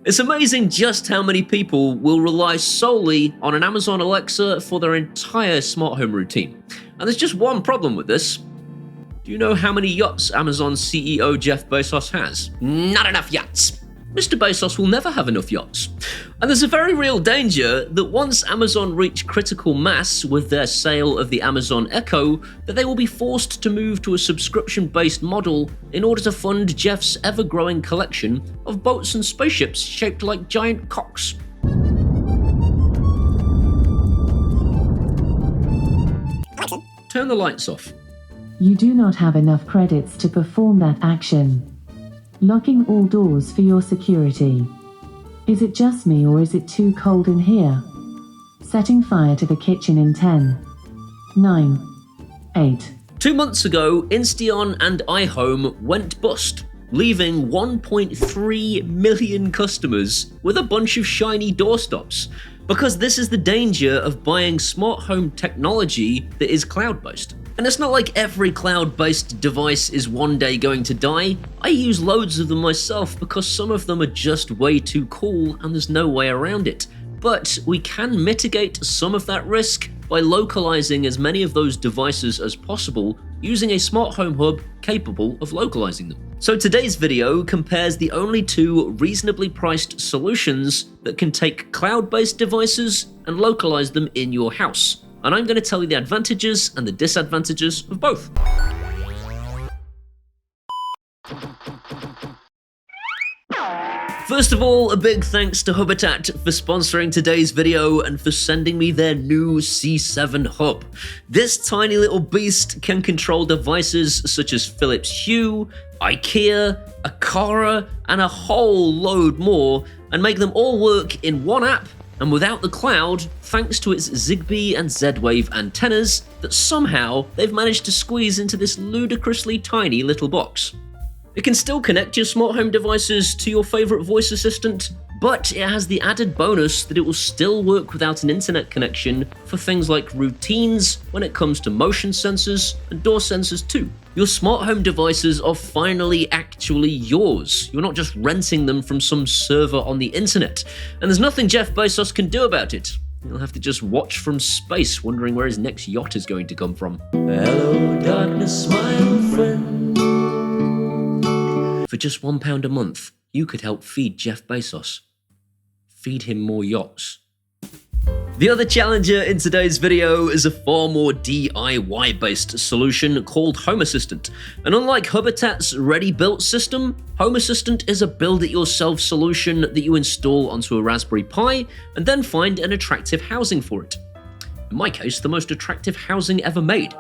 It's amazing just how many people will rely solely on an Amazon Alexa for their entire smart home routine. And there's just one problem with this. Do you know how many yachts Amazon CEO Jeff Bezos has? Not enough yachts. Mr. Bezos will never have enough yachts. And there's a very real danger that once Amazon reach critical mass with their sale of the Amazon Echo, that they will be forced to move to a subscription-based model in order to fund Jeff's ever-growing collection of boats and spaceships shaped like giant cocks. Turn the lights off. You do not have enough credits to perform that action. Locking all doors for your security. Is it just me or is it too cold in here? Setting fire to the kitchen in 10, 9, 8. 2 months ago, Insteon and iHome went bust, leaving 1.3 million customers with a bunch of shiny doorstops. Because this is the danger of buying smart home technology that is cloud-based. And it's not like every cloud-based device is one day going to die. I use loads of them myself because some of them are just way too cool and there's no way around it. But we can mitigate some of that risk by localizing as many of those devices as possible using a smart home hub capable of localizing them. So today's video compares the only two reasonably priced solutions that can take cloud-based devices and localize them in your house. And I'm going to tell you the advantages and the disadvantages of both. First of all, a big thanks to Hubitat for sponsoring today's video and for sending me their new C7 hub. This tiny little beast can control devices such as Philips Hue, IKEA, Aqara, and a whole load more, and make them all work in one app and without the cloud, thanks to its Zigbee and Zwave antennas that somehow they've managed to squeeze into this ludicrously tiny little box. It can still connect your smart home devices to your favorite voice assistant, but it has the added bonus that it will still work without an internet connection for things like routines when it comes to motion sensors and door sensors too. Your smart home devices are finally actually yours. You're not just renting them from some server on the internet. And there's nothing Jeff Bezos can do about it. He'll have to just watch from space, wondering where his next yacht is going to come from. Hello, darkness, my old friend. For just £1 a month, you could help feed Jeff Bezos. Feed him more yachts. The other challenger in today's video is a far more DIY-based solution called Home Assistant. And unlike Hubitat's ready-built system, Home Assistant is a build-it-yourself solution that you install onto a Raspberry Pi and then find an attractive housing for it. In my case, the most attractive housing ever made.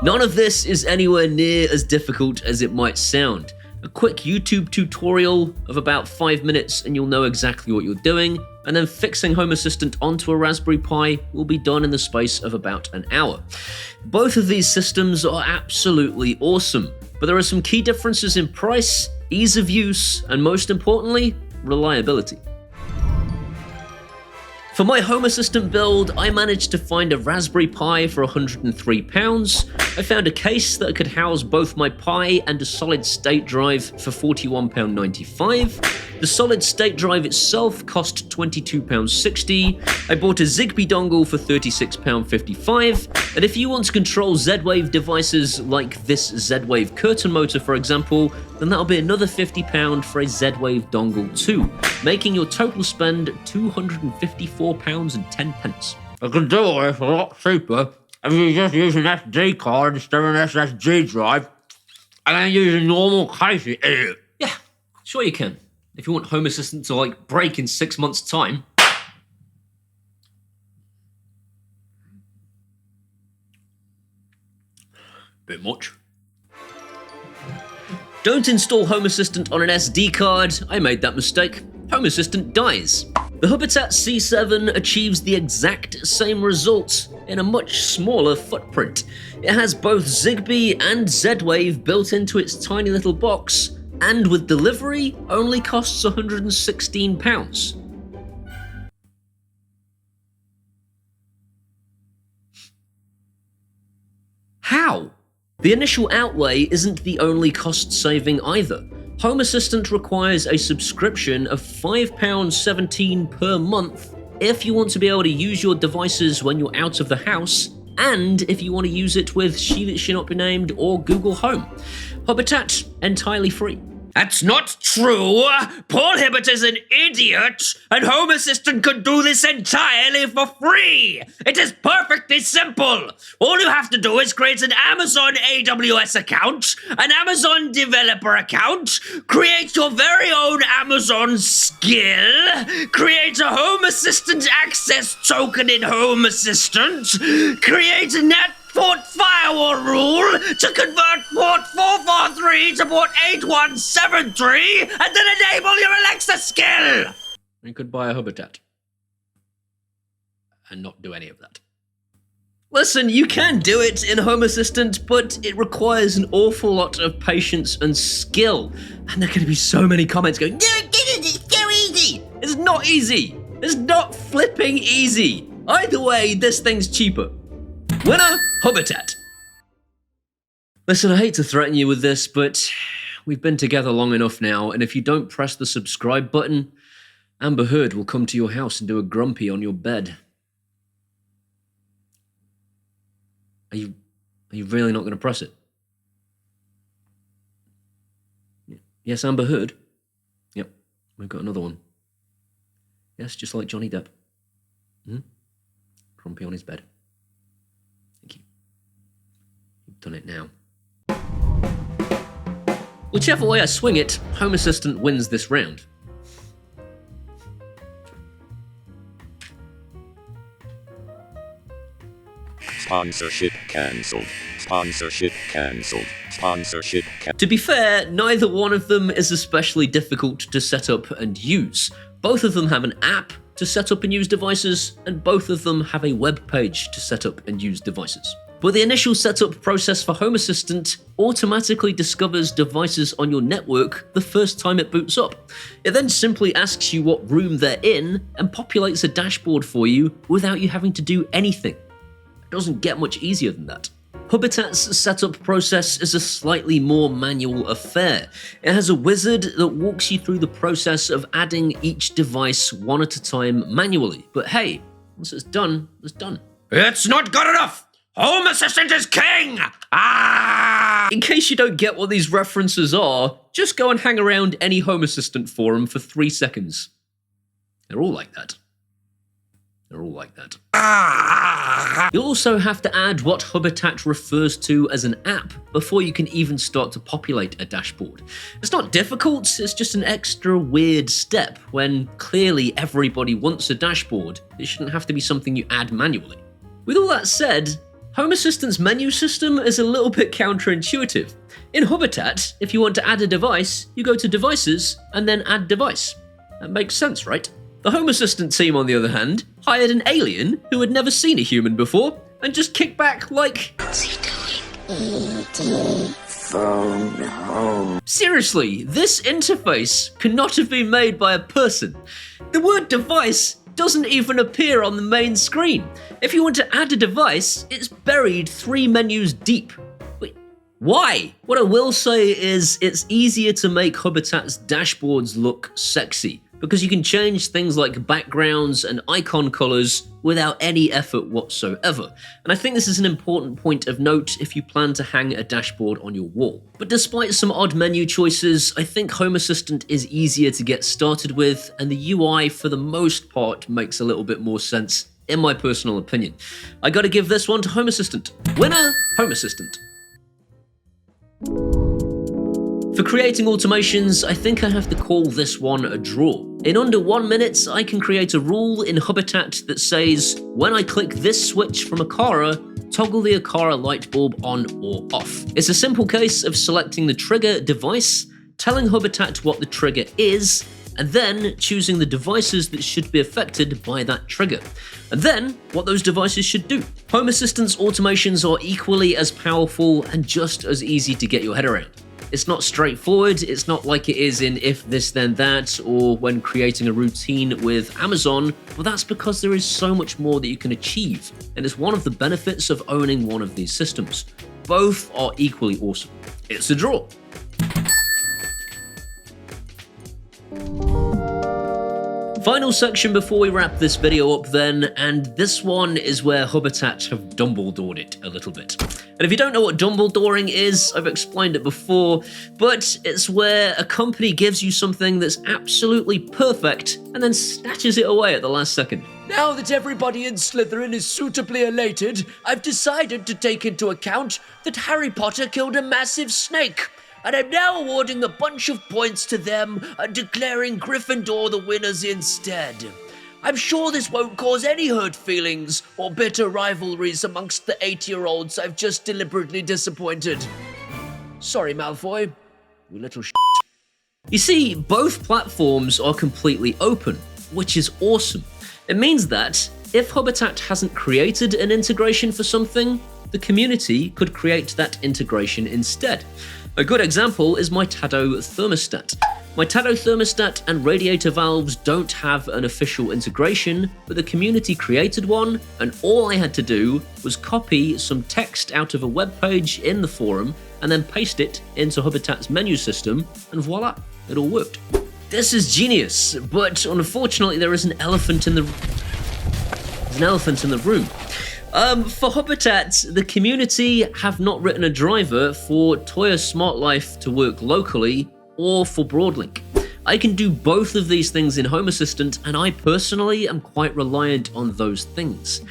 None of this is anywhere near as difficult as it might sound. A quick YouTube tutorial of about 5 minutes and you'll know exactly what you're doing, and then fixing Home Assistant onto a Raspberry Pi will be done in the space of about an hour. Both of these systems are absolutely awesome, but there are some key differences in price, ease of use, and most importantly, reliability. For my Home Assistant build, I managed to find a Raspberry Pi for £103. I found a case that could house both my Pi and a solid-state drive for £41.95. The solid-state drive itself cost £22.60. I bought a Zigbee dongle for £36.55. And if you want to control Z-Wave devices like this Z-Wave curtain motor, for example, then that'll be another £50 for a Z-Wave dongle too, making your total spend £254.10. I can do it a lot cheaper if you just use an SD card instead of an SSD drive, and then use a normal case, you idiot. Yeah, sure you can. If you want Home Assistant to break in 6 months' time. Bit much. Don't install Home Assistant on an SD card. I made that mistake. Home Assistant dies. The Hubitat C7 achieves the exact same results in a much smaller footprint. It has both Zigbee and Z-Wave built into its tiny little box, and with delivery only costs £116. How? The initial outlay isn't the only cost saving either. Home Assistant requires a subscription of £5.17 per month if you want to be able to use your devices when you're out of the house, and if you want to use it with She That Should Not Be Named or Google Home. Hubitat, entirely free. That's not true! Paul Hibbert is an idiot, and Home Assistant could do this entirely for free! It is perfectly simple! All you have to do is create an Amazon AWS account, an Amazon developer account, create your very own Amazon skill, create a Home Assistant access token in Home Assistant, create a port firewall rule to convert port 443 to port 8173, and then enable your Alexa skill! You could buy a Hubitat and not do any of that. Listen, you can do it in Home Assistant, but it requires an awful lot of patience and skill. And there are going to be so many comments going, "No, it's so easy!" It's not easy! It's not flipping easy! Either way, this thing's cheaper. Winner, Hubitat. Listen, I hate to threaten you with this, but we've been together long enough now, and if you don't press the subscribe button, Amber Heard will come to your house and do a grumpy on your bed. Are you really not going to press it? Yes, Amber Heard? Yep, we've got another one. Yes, just like Johnny Depp. Grumpy on his bed. Done it now. Whichever way I swing it, Home Assistant wins this round. Sponsorship cancelled. Sponsorship cancelled. Sponsorship cancelled. To be fair, neither one of them is especially difficult to set up and use. Both of them have an app to set up and use devices, and both of them have a web page to set up and use devices. But the initial setup process for Home Assistant automatically discovers devices on your network the first time it boots up. It then simply asks you what room they're in and populates a dashboard for you without you having to do anything. It doesn't get much easier than that. Hubitat's setup process is a slightly more manual affair. It has a wizard that walks you through the process of adding each device one at a time manually. But hey, once it's done, it's done. It's not good enough! Home Assistant is king! Ah! In case you don't get what these references are, just go and hang around any Home Assistant forum for 3 seconds. They're all like that. They're all like that. Ah! You'll also have to add what Hubitat refers to as an app before you can even start to populate a dashboard. It's not difficult, it's just an extra weird step when clearly everybody wants a dashboard. It shouldn't have to be something you add manually. With all that said, Home Assistant's menu system is a little bit counterintuitive. In Hubitat, if you want to add a device, you go to Devices and then Add Device. That makes sense, right? The Home Assistant team, on the other hand, hired an alien who had never seen a human before and just kicked back like, "What's he doing? ET phone home." Seriously, this interface could not have been made by a person. The word device doesn't even appear on the main screen. If you want to add a device, it's buried 3 menus deep. Wait, why? What I will say is it's easier to make Hubitat's dashboards look sexy, because you can change things like backgrounds and icon colors without any effort whatsoever. And I think this is an important point of note if you plan to hang a dashboard on your wall. But despite some odd menu choices, I think Home Assistant is easier to get started with, and the UI for the most part makes a little bit more sense, in my personal opinion. I gotta give this one to Home Assistant. Winner, Home Assistant. For creating automations, I think I have to call this one a draw. In under 1 minute, I can create a rule in Hubitat that says, when I click this switch from Aqara, toggle the Aqara light bulb on or off. It's a simple case of selecting the trigger device, telling Hubitat what the trigger is, and then choosing the devices that should be affected by that trigger, and then what those devices should do. Home Assistant's automations are equally as powerful and just as easy to get your head around. It's not straightforward, it's not like it is in If This Then That or when creating a routine with Amazon, but that's because there is so much more that you can achieve, and it's one of the benefits of owning one of these systems. both are equally awesome. It's a draw. Final section before we wrap this video up then, and this one is where Hubitat have Dumbledored it a little bit. And if you don't know what Dumbledoring is, I've explained it before, but it's where a company gives you something that's absolutely perfect and then snatches it away at the last second. Now that everybody in Slytherin is suitably elated, I've decided to take into account that Harry Potter killed a massive snake. And I'm now awarding a bunch of points to them and declaring Gryffindor the winners instead. I'm sure this won't cause any hurt feelings or bitter rivalries amongst the 8-year-olds I've just deliberately disappointed. Sorry, Malfoy, you little sh**. You see, both platforms are completely open, which is awesome. It means that if Hubitat hasn't created an integration for something, the community could create that integration instead. A good example is my Tado thermostat. My Tado thermostat and radiator valves don't have an official integration, but the community created one, and all I had to do was copy some text out of a web page in the forum and then paste it into Hubitat's menu system, and voila, it all worked. This is genius, but unfortunately there is an elephant in the room. For Hubitat, the community have not written a driver for Toya Smart Life to work locally or for Broadlink. I can do both of these things in Home Assistant, and I personally am quite reliant on those things.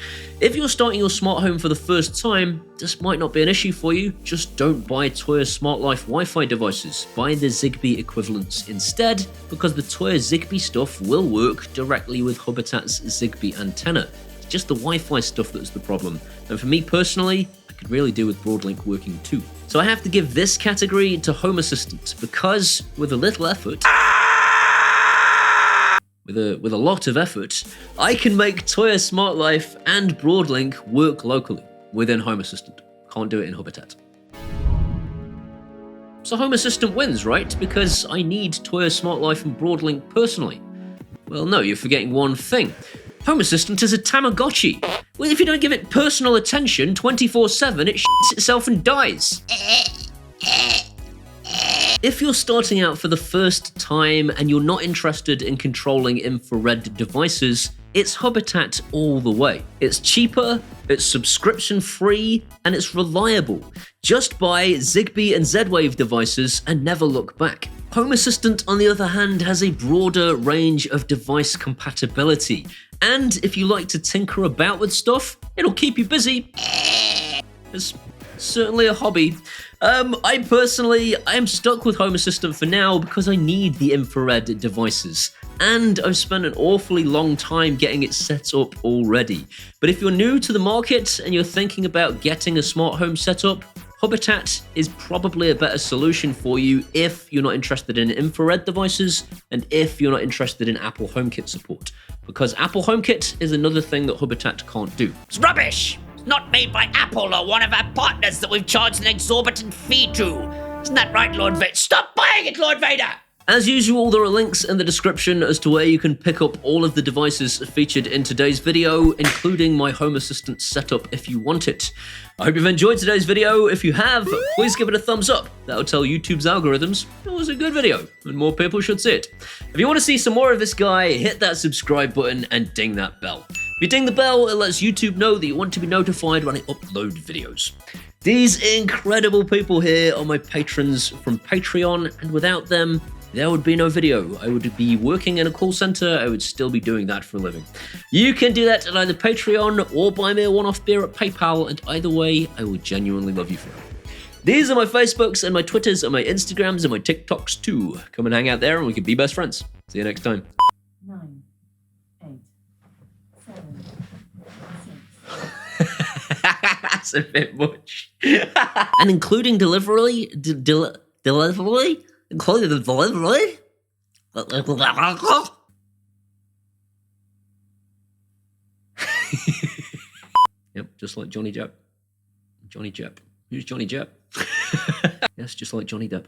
If you're starting your smart home for the first time, this might not be an issue for you. Just don't buy Toya Smart Life Wi-Fi devices. Buy the Zigbee equivalents instead, because the Toya Zigbee stuff will work directly with Hubitat's Zigbee antenna. It's just the Wi-Fi stuff that's the problem. And for me personally, I could really do with Broadlink working too. So I have to give this category to Home Assistant, because with a little effort, with a lot of effort, I can make Toya Smart Life and Broadlink work locally within Home Assistant. Can't do it in Hubitat. So Home Assistant wins, right? Because I need Toya Smart Life and Broadlink personally. Well, no, you're forgetting one thing. Home Assistant is a Tamagotchi. Well, if you don't give it personal attention 24/7, it shits itself and dies. If you're starting out for the first time and you're not interested in controlling infrared devices, it's Hubitat all the way. It's cheaper, it's subscription free, and it's reliable. Just buy Zigbee and Zwave devices and never look back. Home Assistant, on the other hand, has a broader range of device compatibility. And if you like to tinker about with stuff, it'll keep you busy. It's certainly a hobby. I'm stuck with Home Assistant for now because I need the infrared devices. And I've spent an awfully long time getting it set up already. But if you're new to the market and you're thinking about getting a smart home setup, Hubitat is probably a better solution for you if you're not interested in infrared devices and if you're not interested in Apple HomeKit support. Because Apple HomeKit is another thing that Hubitat can't do. It's rubbish! It's not made by Apple or one of our partners that we've charged an exorbitant fee to. Isn't that right, Lord Vader? Stop buying it, Lord Vader! As usual, there are links in the description as to where you can pick up all of the devices featured in today's video, including my Home Assistant setup if you want it. I hope you've enjoyed today's video. If you have, please give it a thumbs up. That'll tell YouTube's algorithms it was a good video and more people should see it. If you want to see some more of this guy, hit that subscribe button and ding that bell. If you ding the bell, it lets YouTube know that you want to be notified when I upload videos. These incredible people here are my patrons from Patreon, and without them, there would be no video. I would be working in a call center. I would still be doing that for a living. You can do that at either Patreon or buy me a one-off beer at PayPal, and either way, I will genuinely love you forever. These are my Facebooks and my Twitters and my Instagrams and my TikToks too. Come and hang out there and we can be best friends. See you next time. 9, 8, 7, 6. That's a bit much. And including delivery? Delivery? Including the delivery? Yep, just like Johnny Depp. Johnny Depp. Who's Johnny Depp? Yes, just like Johnny Depp.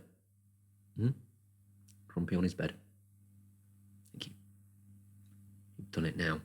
Grumpy on his bed. Thank you. You've done it now.